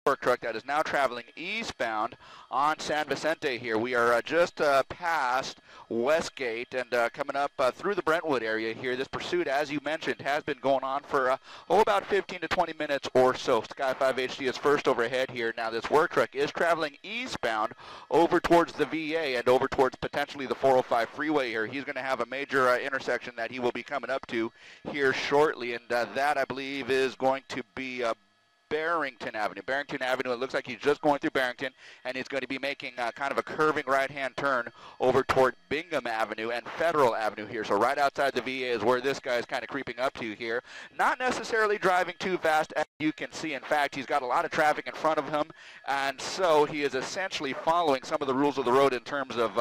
work truck that is now traveling eastbound on San Vicente here. We are just past Westgate and coming up through the Brentwood area here. This pursuit, as you mentioned, has been going on for about 15 to 20 minutes or so. Sky 5 HD is first overhead here. Now this work truck is traveling eastbound over towards the VA and over towards potentially the 405 freeway here. He's going to have a major intersection that he will be coming up to here shortly, and that I believe is going to be Barrington Avenue. Barrington Avenue, it looks like he's just going through Barrington, and he's going to be making kind of a curving right-hand turn over toward Bingham Avenue and Federal Avenue here. So right outside the VA is where this guy is kind of creeping up to here. Not necessarily driving too fast, as you can see. In fact, he's got a lot of traffic in front of him, and so he is essentially following some of the rules of the road in terms of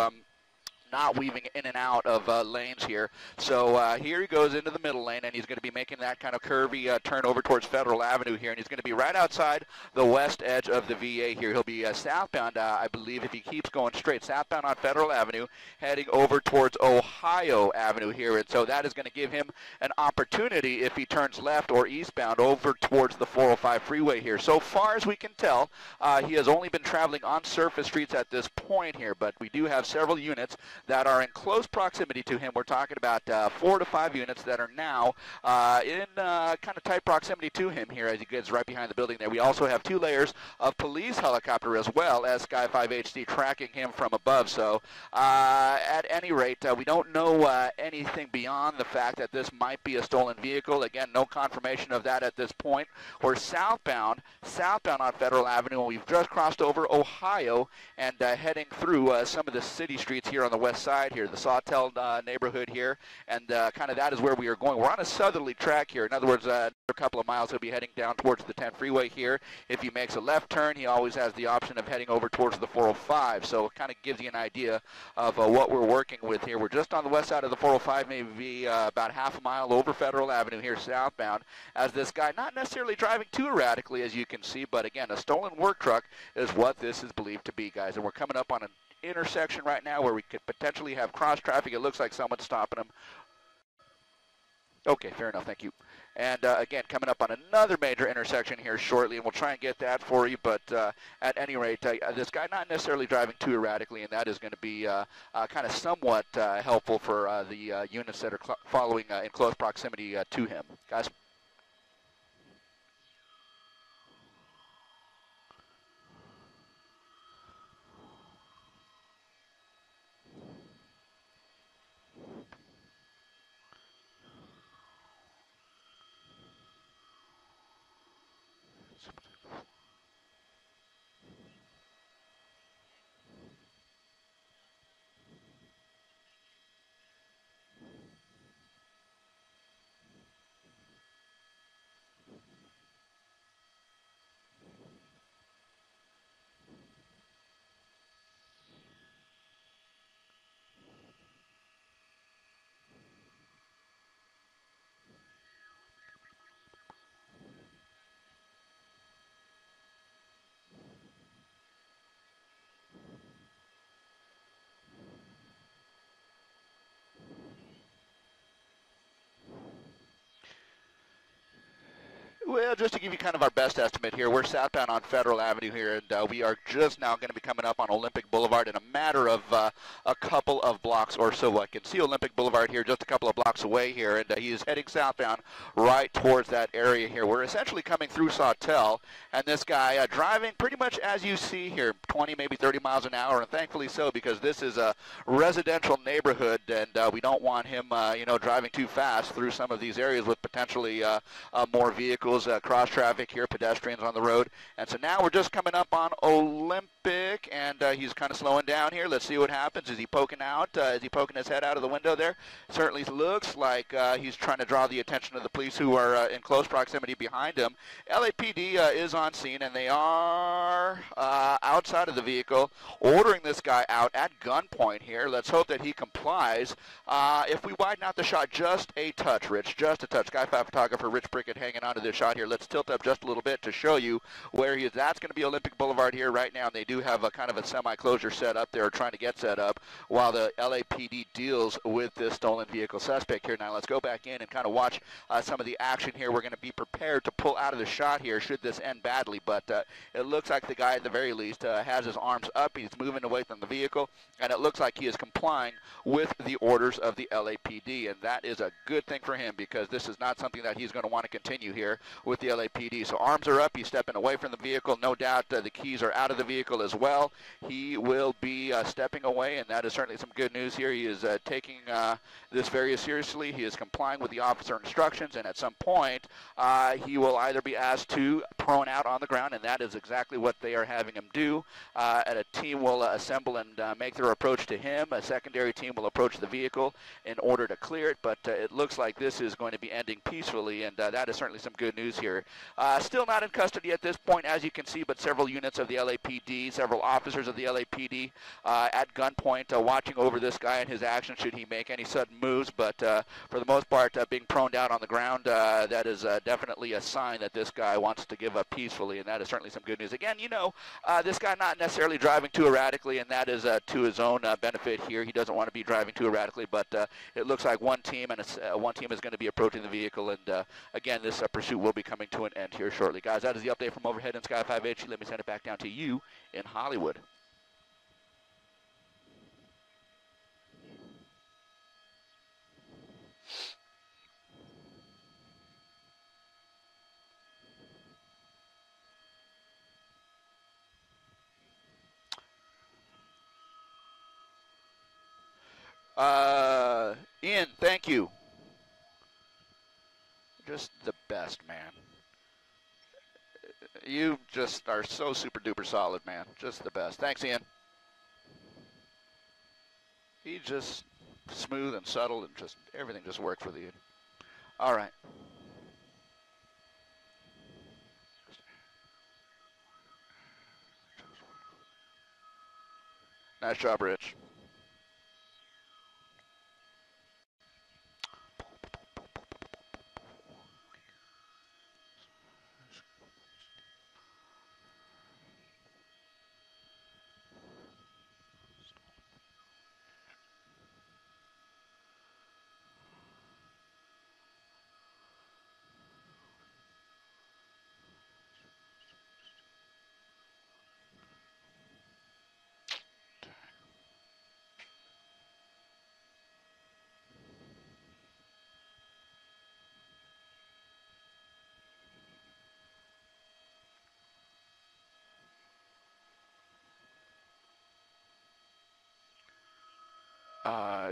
not weaving in and out of lanes here. So here he goes into the middle lane, and he's going to be making that kind of curvy turn over towards Federal Avenue here, and he's going to be right outside the west edge of the VA here. He'll be southbound, I believe, if he keeps going straight, southbound on Federal Avenue, heading over towards Ohio Avenue here, and so that is going to give him an opportunity if he turns left or eastbound over towards the 405 freeway here. So far as we can tell, he has only been traveling on surface streets at this point here, but we do have several units that are in close proximity to him. We're talking about 4 to 5 units that are now in kind of tight proximity to him here as he gets right behind the building there. We also have 2 layers of police helicopter as well as Sky 5 HD tracking him from above. So at any rate, we don't know anything beyond the fact that this might be a stolen vehicle. Again, no confirmation of that at this point. We're southbound on Federal Avenue, and we've just crossed over Ohio and heading through some of the city streets here on the west side here, the Sawtell neighborhood here, and kind of that is where we are going. We're on a southerly track here. In other words, another couple of miles he'll be heading down towards the 10 freeway here. If he makes a left turn, he always has the option of heading over towards the 405, so it kind of gives you an idea of what we're working with here. We're just on the west side of the 405, maybe about half a mile over Federal Avenue here southbound, as this guy not necessarily driving too erratically, as you can see, but again, a stolen work truck is what this is believed to be, guys, and we're coming up on an intersection right now where we could potentially have cross traffic. It looks like someone's stopping him. Okay, fair enough, thank you. And again, coming up on another major intersection here shortly, and we'll try and get that for you, but at any rate, this guy not necessarily driving too erratically, and that is going to be kind of somewhat helpful for the units that are following in close proximity to him. Guys? Well, just to give you kind of our best estimate here, we're southbound on Federal Avenue here, and we are just now going to be coming up on Olympic Boulevard in a matter of a couple of blocks or so. I can see Olympic Boulevard here just a couple of blocks away here, and he is heading southbound right towards that area here. We're essentially coming through Sawtell, and this guy driving pretty much as you see here, 20, maybe 30 miles an hour, and thankfully so, because this is a residential neighborhood, and we don't want him, driving too fast through some of these areas with potentially more vehicles, cross traffic here, pedestrians on the road. And so now we're just coming up on Olympic, and he's kind of slowing down here. Let's see what happens. Is he poking out? Is he poking his head out of the window there? Certainly looks like he's trying to draw the attention of the police who are in close proximity behind him. LAPD is on scene, and they are outside of the vehicle, ordering this guy out at gunpoint here. Let's hope that he complies. If we widen out the shot just a touch, Rich, just a touch. Sky 5 photographer Rich Prickett hanging on to this shot out here. Let's tilt up just a little bit to show you where he is. That's going to be Olympic Boulevard here right now, and they do have a kind of a semi-closure set up there, trying to get set up while the LAPD deals with this stolen vehicle suspect here. Now let's go back in and kind of watch some of the action here. We're going to be prepared to pull out of the shot here should this end badly, but it looks like the guy at the very least has his arms up. He's moving away from the vehicle, and it looks like he is complying with the orders of the LAPD, and that is a good thing for him because this is not something that he's going to want to continue here with the LAPD. So arms are up. He's stepping away from the vehicle. No doubt the keys are out of the vehicle as well. He will be stepping away, and that is certainly some good news here. He is taking this very seriously. He is complying with the officer instructions, and at some point he will either be asked to prone out on the ground, and that is exactly what they are having him do. And a team will assemble and make their approach to him. A secondary team will approach the vehicle in order to clear it, but it looks like this is going to be ending peacefully, and that is certainly some good news here. Still not in custody at this point, as you can see, but several units of the LAPD, several officers of the LAPD at gunpoint watching over this guy and his actions should he make any sudden moves, but for the most part being proned out on the ground, that is definitely a sign that this guy wants to give up peacefully, and that is certainly some good news. Again, you know, this guy not necessarily driving too erratically, and that is to his own benefit here. He doesn't want to be driving too erratically, but it looks like one team is going to be approaching the vehicle, and again, this pursuit will be coming to an end here shortly. Guys, that is the update from overhead in Sky 5HG. Let me send it back down to you in Hollywood. Ian, thank you. Just the best, man. You just are so super duper solid, man. Just the best. Thanks, Ian. He just smooth and subtle and just everything just worked for the Ian. All right. Nice job, Rich.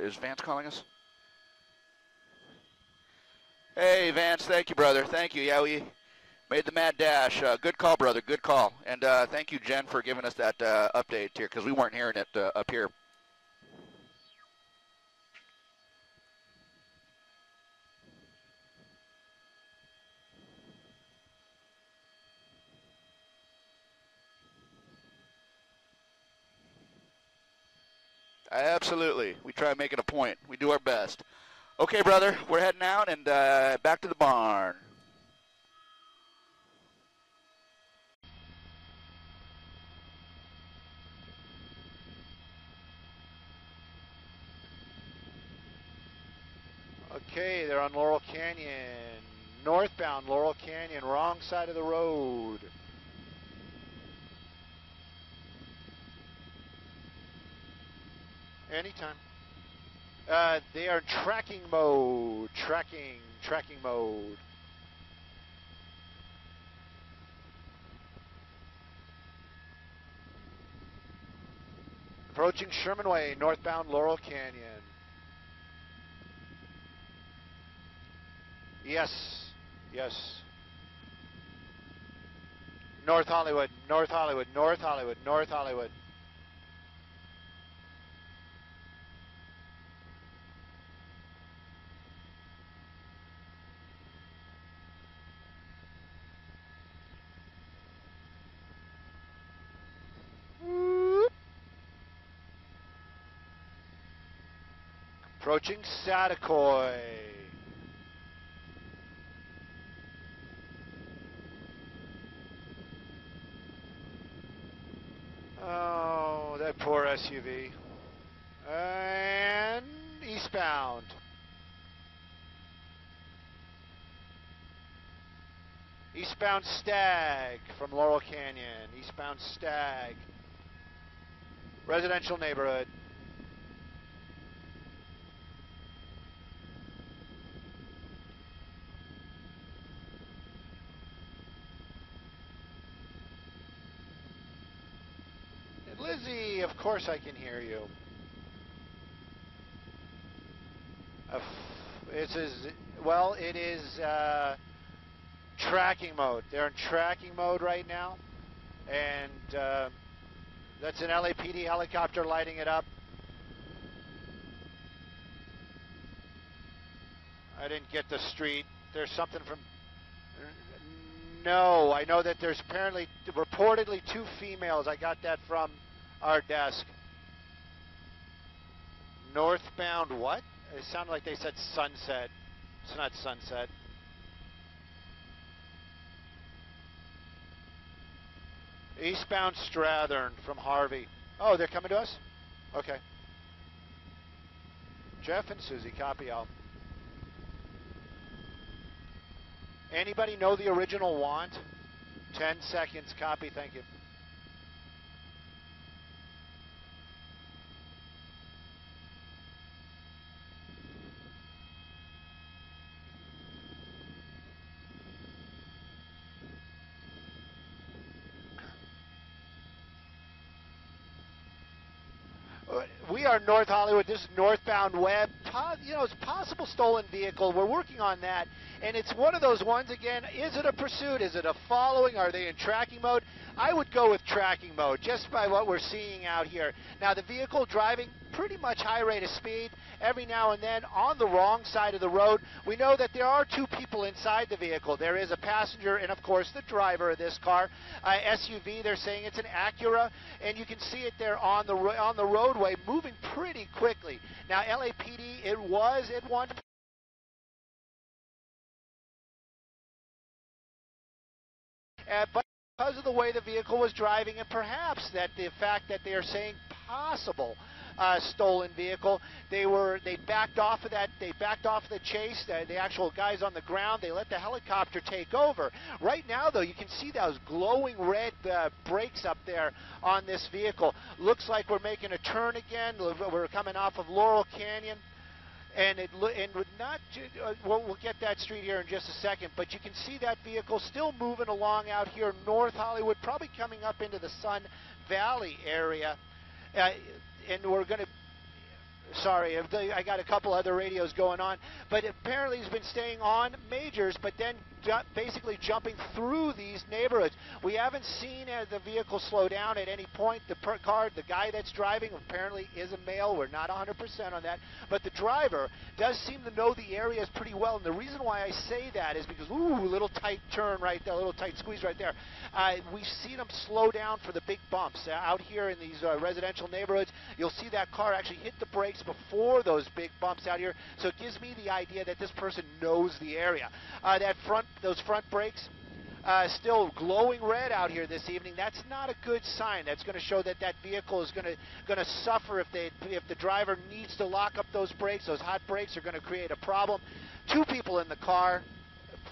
Is Vance calling us? Hey, Vance, thank you, brother. Thank you. Yeah, we made the mad dash. Good call, brother. Good call. And thank you, Jen, for giving us that update here, because we weren't hearing it up here. Absolutely. We try to make it a point. We do our best. Okay, brother, we're heading out and back to the barn. Okay, they're on Laurel Canyon. Northbound Laurel Canyon, wrong side of the road. Anytime. They are tracking mode. Tracking mode. Approaching Sherman Way, northbound Laurel Canyon. Yes. North Hollywood, North Hollywood, North Hollywood, North Hollywood. Approaching Satakoy. Oh, that poor SUV. And eastbound. Eastbound Stag from Laurel Canyon. Eastbound Stag. Residential neighborhood. And Lizzie, of course I can hear you. Well, it is tracking mode. They're in tracking mode right now. And that's an LAPD helicopter lighting it up. I didn't get the street. There's something from... No, I know that there's apparently, reportedly 2 females. I got that from our desk. Northbound what? It sounded like they said Sunset. It's not Sunset. Eastbound Strathern from Harvey. Oh, they're coming to us? Okay. Jeff and Susie, copy all. Anybody know the original want? 10 seconds, copy, thank you. We are North Hollywood. This is northbound web. It's a possible stolen vehicle. We're working on that. And it's one of those ones, again, is it a pursuit? Is it a following? Are they in tracking mode? I would go with tracking mode, just by what we're seeing out here. Now, the vehicle driving pretty much high rate of speed every now and then on the wrong side of the road. We know that there are 2 people inside the vehicle. There is a passenger and, of course, the driver of this car. SUV, they're saying it's an Acura, and you can see it there on the roadway moving pretty quickly. Now, LAPD, it was at one but because of the way the vehicle was driving, and perhaps that the fact that they are saying possible stolen vehicle, they backed off of that. They backed off the chase. The actual guys on the ground, they let the helicopter take over. Right now, though, you can see those glowing red brakes up there on this vehicle. Looks like we're making a turn again. We're coming off of Laurel Canyon. And would not. We'll get that street here in just a second, but you can see that vehicle still moving along out here, North Hollywood, probably coming up into the Sun Valley area, and we're going to. Sorry, I got a couple other radios going on, but apparently he's been staying on majors, but then basically jumping through these neighborhoods. We haven't seen the vehicle slow down at any point. The guy that's driving apparently is a male. We're not 100% on that, but the driver does seem to know the areas pretty well, and the reason why I say that is because, ooh, little tight turn right there, little tight squeeze right there. We've seen him slow down for the big bumps. Out here in these residential neighborhoods, you'll see that car actually hit the brakes before those big bumps out here, so it gives me the idea that this person knows the area. Those front brakes, still glowing red out here this evening. That's not a good sign. That's going to show that that vehicle is going to suffer if the driver needs to lock up those brakes. Those hot brakes are going to create a problem. 2 people in the car.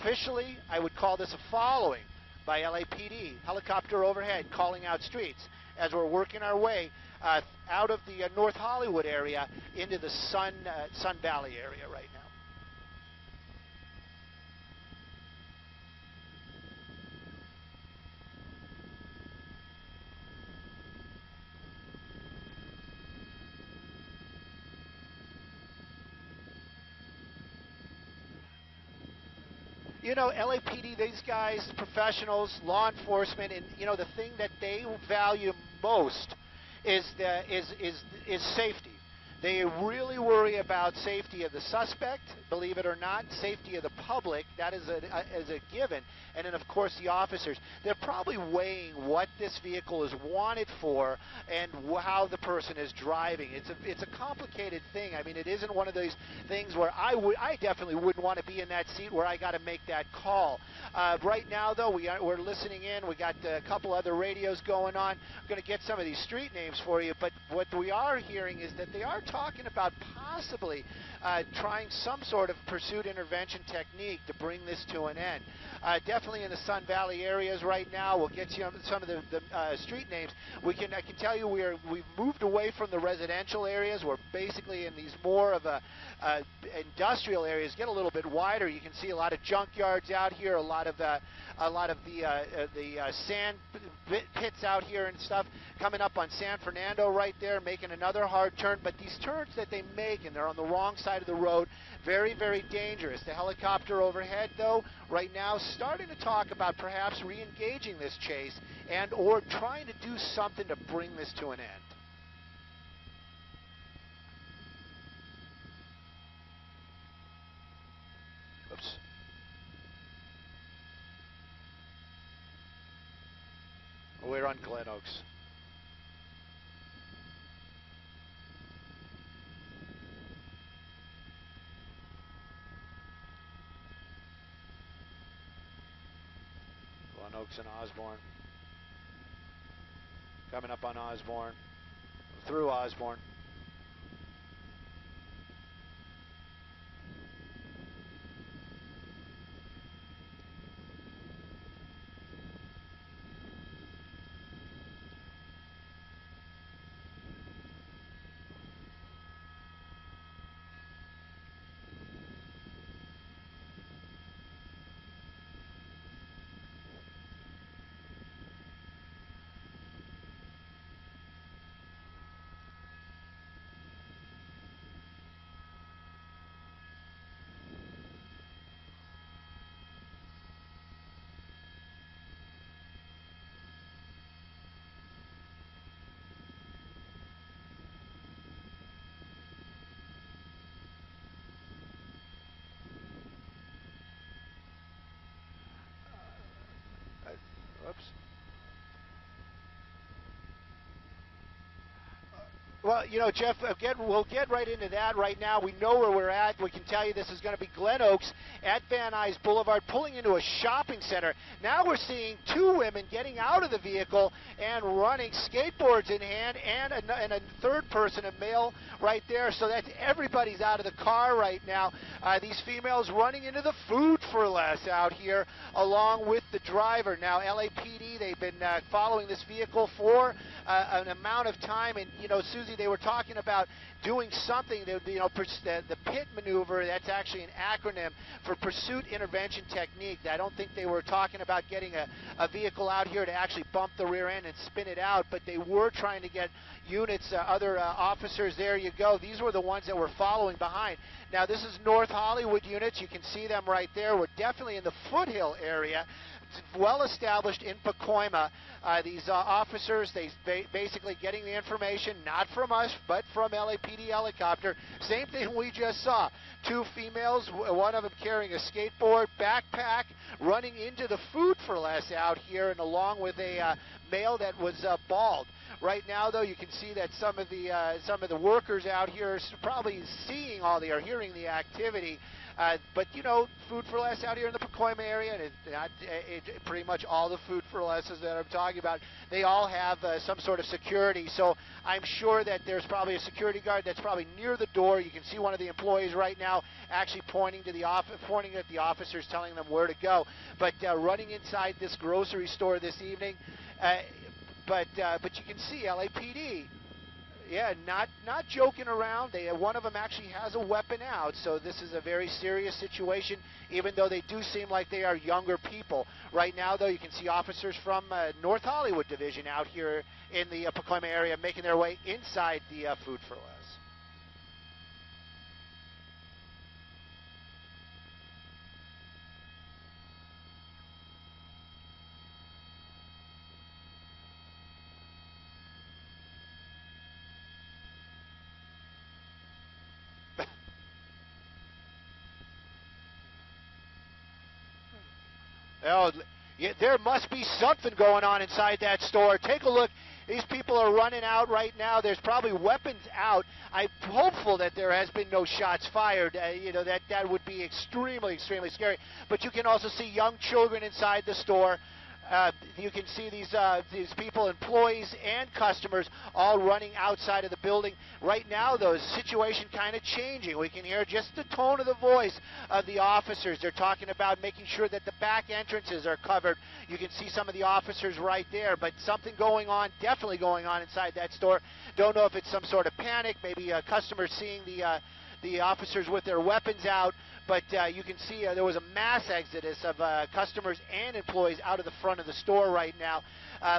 Officially, I would call this a following by LAPD. Helicopter overhead, calling out streets as we're working our way out of the North Hollywood area into the Sun Valley area right now. LAPD, these guys, professionals, law enforcement, and the thing that they value most is safety. They really worry about safety of the suspect, believe it or not, safety of the public, that is a given, and then of course the officers. They're probably weighing what this vehicle is wanted for and how the person is driving. It's a complicated thing. I mean, it isn't one of those things where I definitely wouldn't want to be in that seat where I got to make that call. Right now, though, we're listening in. We got a couple other radios going on. I'm going to get some of these street names for you, but what we are hearing is that they are talking about possibly trying some sort of pursuit intervention technique to bring this to an end. Definitely in the Sun Valley areas right now. We'll get you some of the street names. I can tell you we've moved away from the residential areas. We're basically in these more of industrial areas. Get a little bit wider. You can see a lot of junkyards out here. A lot of the sand pits out here and stuff. Coming up on San Fernando right there, making another hard turn. But these turns that they make, and they're on the wrong side of the road, very, very dangerous. The helicopter overhead, though, right now starting to talk about perhaps re-engaging this chase and or trying to do something to bring this to an end. Oops. We're on Glen Oaks. Glen Oaks and Osborne. Coming up on Osborne. Through Osborne. Whoops. Well, you know, Jeff, we'll get right into that right now. We know where we're at. We can tell you this is going to be Glen Oaks at Van Nuys Boulevard, pulling into a shopping center. Now we're seeing two women getting out of the vehicle and running, skateboards in hand, and a third person, a male, right there. So that's everybody's out of the car right now. These females running into the Food for Less out here, along with the driver. Now, LAPD, they've been following this vehicle for an amount of time, and, you know, Susie, they were talking about doing something, the PIT maneuver, that's actually an acronym for Pursuit Intervention Technique. I don't think they were talking about getting a vehicle out here to actually bump the rear end and spin it out, but they were trying to get units, other officers. There you go. These were the ones that were following behind. Now, this is North Hollywood units. You can see them right there. We're definitely in the foothill area. Well established in Pacoima. These officers, they basically getting the information not from us but from LAPD helicopter. Same thing we just saw. Two females, one of them carrying a skateboard, backpack, running into the Food for Less out here, and along with a male that was bald. Right now, though, you can see that some of the workers out here are probably seeing all the or hearing the activity. But, you know, Food for Less out here in the Pacoima area, and pretty much all the Food for Lesses that I'm talking about, they all have some sort of security. So I'm sure that there's probably a security guard that's probably near the door. You can see one of the employees right now actually pointing at the officers, telling them where to go. But running inside this grocery store this evening, but you can see LAPD. Yeah, not joking around. One of them actually has a weapon out, so this is a very serious situation, even though they do seem like they are younger people. Right now, though, you can see officers from North Hollywood Division out here in the Pacoima area making their way inside the Food for Less. Oh, yeah, there must be something going on inside that store. Take a look. These people are running out right now. There's probably weapons out. I'm hopeful that there has been no shots fired. That would be extremely, extremely scary. But you can also see young children inside the store. You can see these people, employees and customers, all running outside of the building. Right now, though, the situation kind of changing. We can hear just the tone of the voice of the officers. They're talking about making sure that the back entrances are covered. You can see some of the officers right there, but something going on, definitely going on inside that store. Don't know if it's some sort of panic, maybe customers seeing the officers with their weapons out, but you can see there was a mass exodus of customers and employees out of the front of the store right now.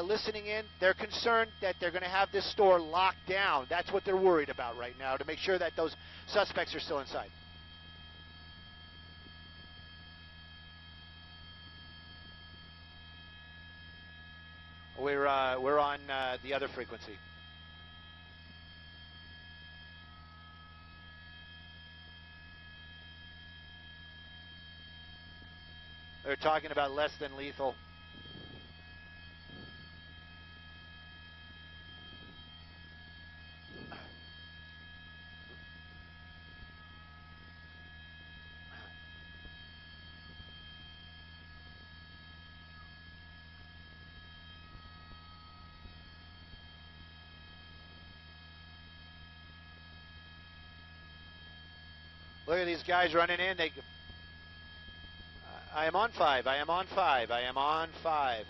Listening in, they're concerned that they're going to have this store locked down. That's what they're worried about right now, to make sure that those suspects are still inside. We're on the other frequency. They're talking about less than lethal. Look at these guys running in. I am on 5. I am on 5. I am on 5.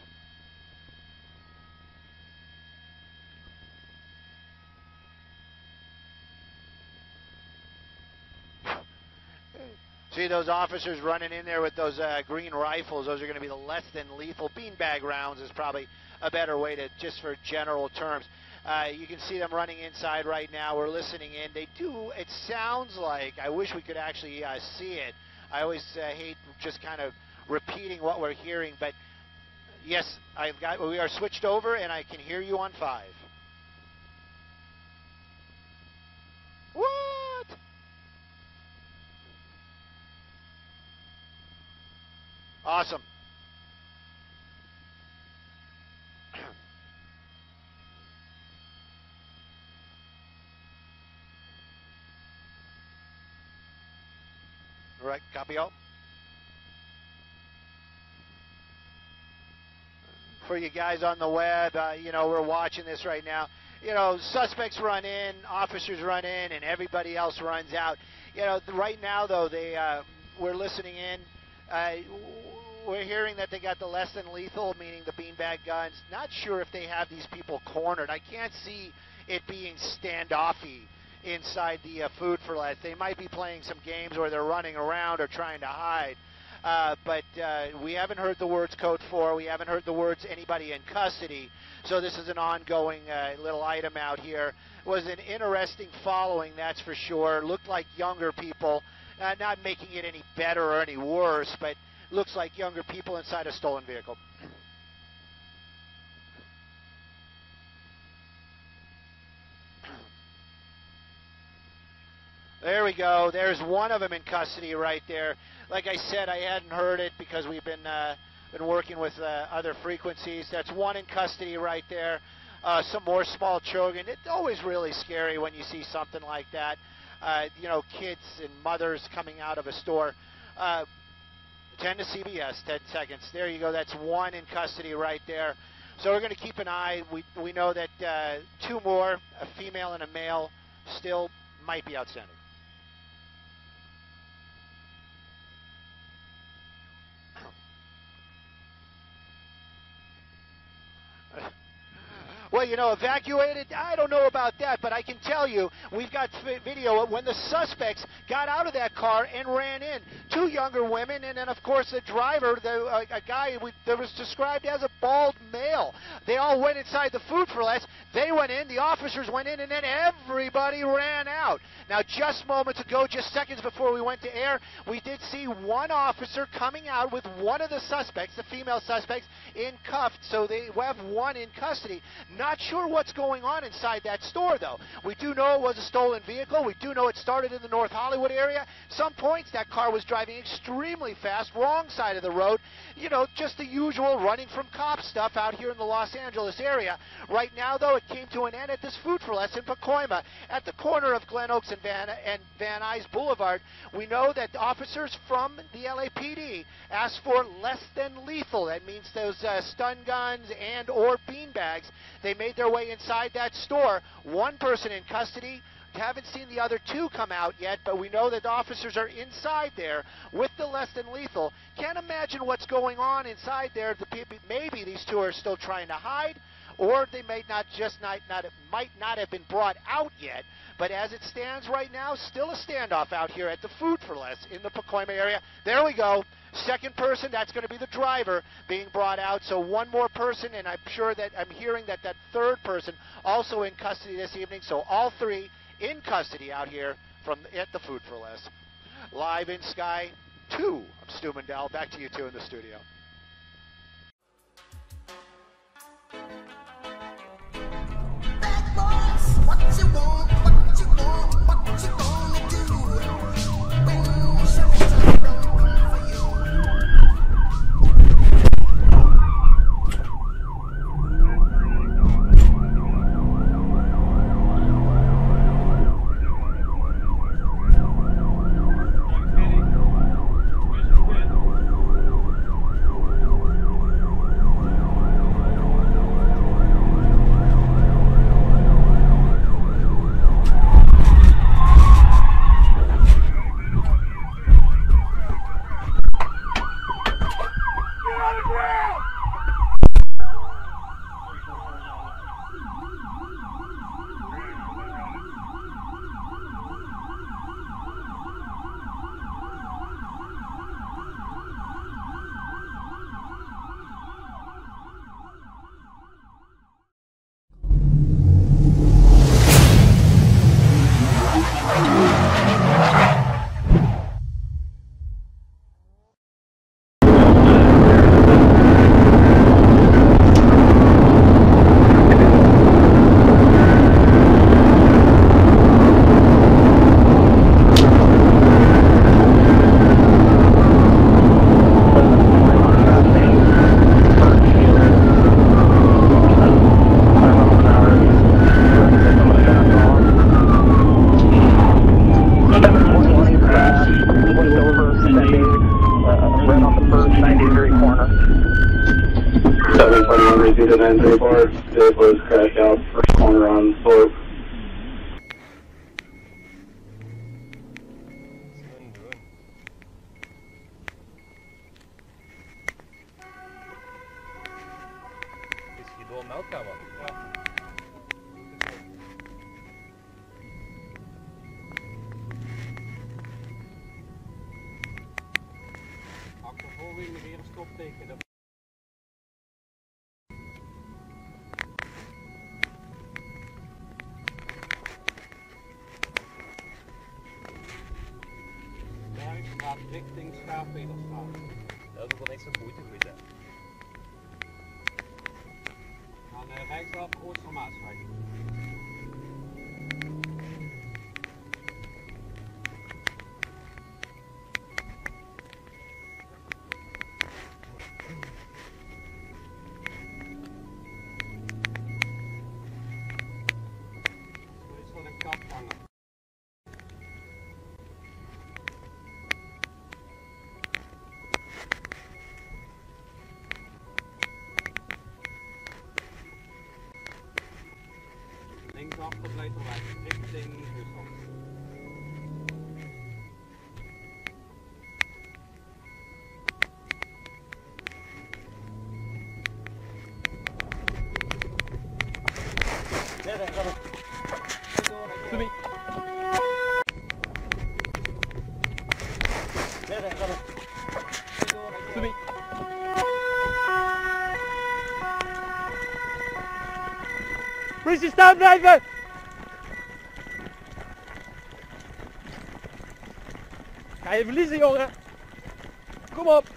See those officers running in there with those green rifles. Those are going to be the less than lethal. Beanbag rounds is probably a better way to, just for general terms. You can see them running inside right now. We're listening in. They do, it sounds like, I wish we could actually see it. I always hate just kind of repeating what we're hearing, but yes, we are switched over and I can hear you on 5. What? Awesome. All right, copy all. For you guys on the web, we're watching this right now. Suspects run in, officers run in, and everybody else runs out. Right now, though, we're listening in. We're hearing that they got the less than lethal, meaning the beanbag guns. Not sure if they have these people cornered. I can't see it being standoffy inside the food for less. They might be playing some games where they're running around or trying to hide. But we haven't heard the words Code 4. We haven't heard the words anybody in custody. So this is an ongoing little item out here. It was an interesting following, that's for sure. Looked like younger people, not making it any better or any worse, but looks like younger people inside a stolen vehicle. There we go. There's one of them in custody right there. Like I said, I hadn't heard it because we've been working with other frequencies. That's one in custody right there. Some more small children. It's always really scary when you see something like that. Kids and mothers coming out of a store. 10 to CBS, 10 seconds. There you go. That's one in custody right there. So we're going to keep an eye. We know that 2 more, a female and a male, still might be outstanding. Well, evacuated, I don't know about that, but I can tell you, we've got video when the suspects got out of that car and ran in. 2 younger women, and then, of course, the driver, a guy that was described as a bald male. They all went inside the food for less. They went in, the officers went in, and then everybody ran out. Now, just moments ago, just seconds before we went to air, we did see one officer coming out with one of the suspects, the female suspects, in cuffed, so they have one in custody. Not sure what's going on inside that store, though. We do know it was a stolen vehicle. We do know it started in the North Hollywood area. Some points that car was driving extremely fast, wrong side of the road. You know, just the usual running from cops stuff out here in the Los Angeles area. Right now, though, it came to an end at this Food for Less in Pacoima at the corner of Glen Oaks and Van Nuys Boulevard. We know that officers from the LAPD asked for less than lethal. That means those stun guns and or beanbags. They made their way inside that store. One person in custody. Haven't seen the other two come out yet, but we know that officers are inside there with the less than lethal. Can't imagine what's going on inside there. Maybe these two are still trying to hide, or they might not have been brought out yet. But as it stands right now, still a standoff out here at the Food for Less in the Pacoima area. There we go. Second person, that's going to be the driver being brought out. So one more person, and I'm sure that I'm hearing that that third person also in custody this evening. So all three in custody out here at the Food for Less. Live in Sky 2 of Stu Mandel. Back to you two in the studio. Bad boys, what you want, what you want, what you gonna do when something don't come for you? It was crashed out first corner on the slope. Is je door een meldkamer? Ja. Achtervolging met weer een stopteken. Gaat richting Schaafvedelstraat. Dat is wel niks van moeite goed, hè. We gaan rechtsaf Oostermaasweg. Er is wel een kapganger. Linksaf de Blijterweg, richting Rusland. Nee, nee, ga op. Doei. Nee, nee, ga op. Doei. Politie, staan blijven! Ga je verliezen, jongen? Kom op!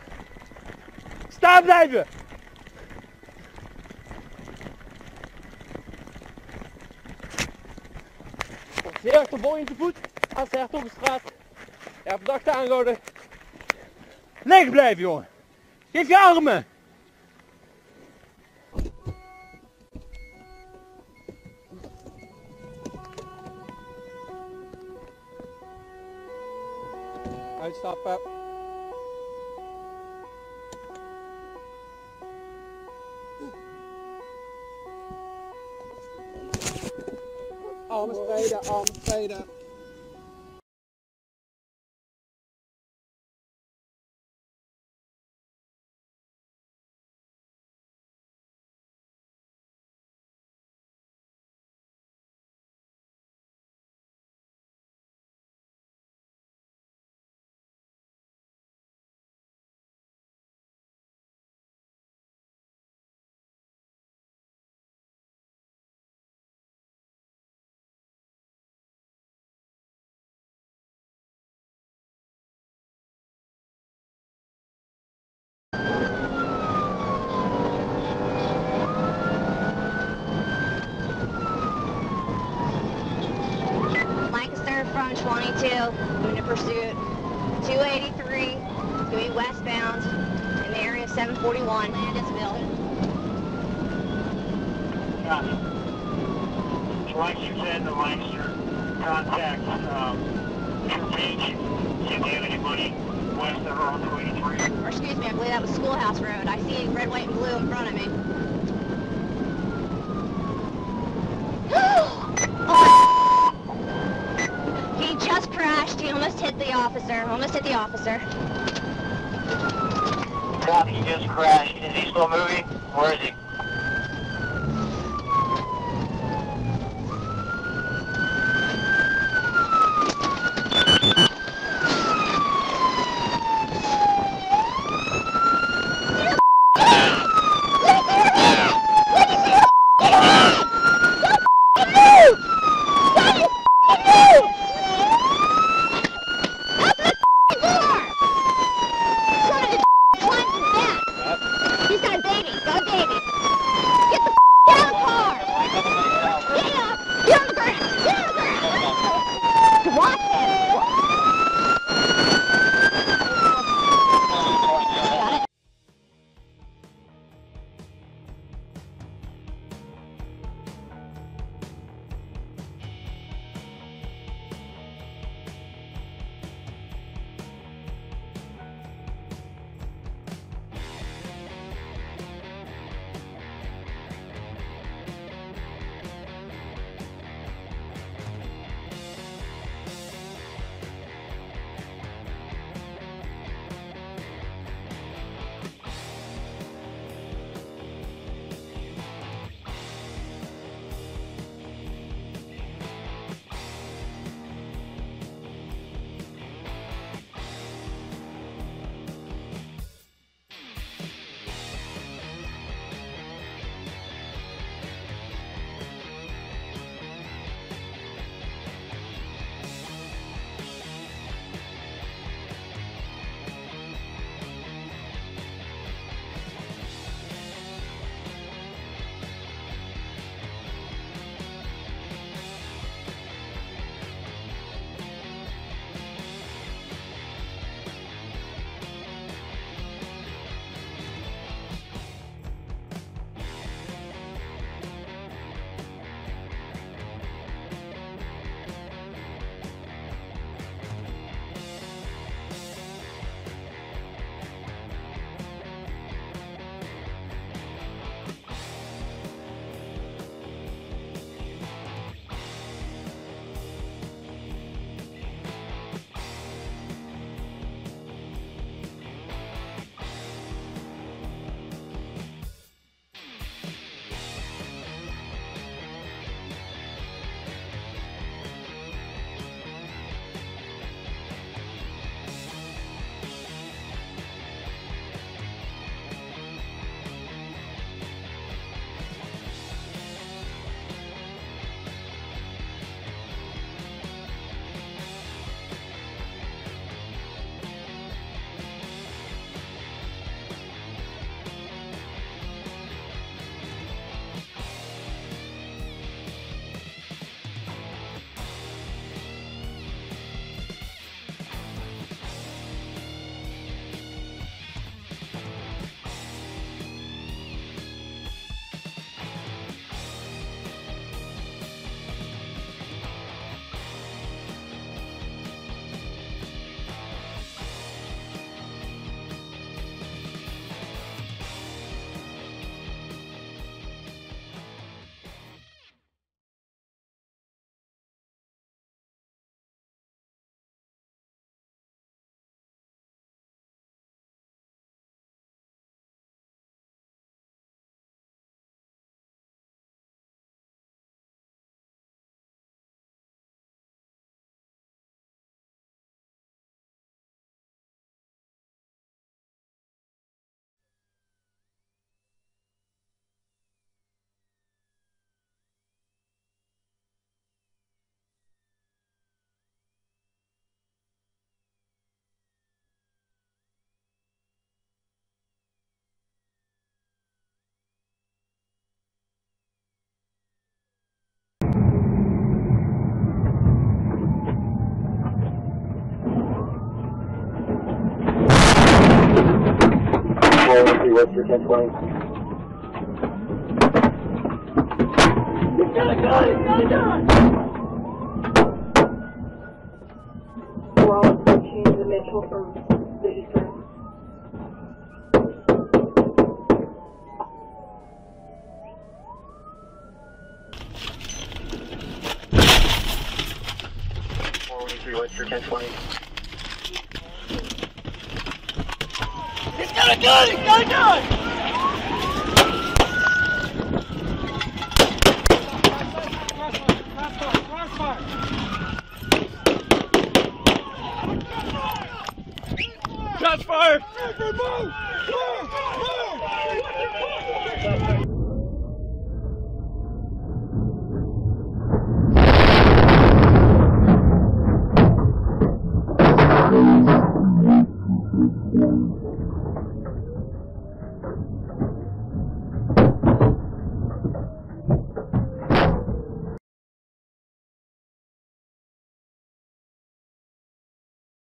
Staan blijven! Zeer achtervoor in de voet. Als hij op de straat. Ja, verdachte aangehouden. Liggen blijven, jongen. Geef je armen. Uitstappen. Armen spreiden, armen spreiden. From 22, moving to pursuit. 283, it's going to be westbound in the area of 741, Landisville. Copy. Lancaster 10 to Lancaster, contact True Beach. See if they have anybody west of Route 283. Or excuse me, I believe that was Schoolhouse Road. I see red, white, and blue in front of me. He just crashed. He almost hit the officer. Copy, he just crashed. Is he still moving? Where is he? He's got a baby. Go, baby. what's your 1020? He's got a gun! He's got a gun! We're all approaching the Mitchell from Vision. What's your 1020? He's got a gun! He's got a gun! Shots fired! Move! Move!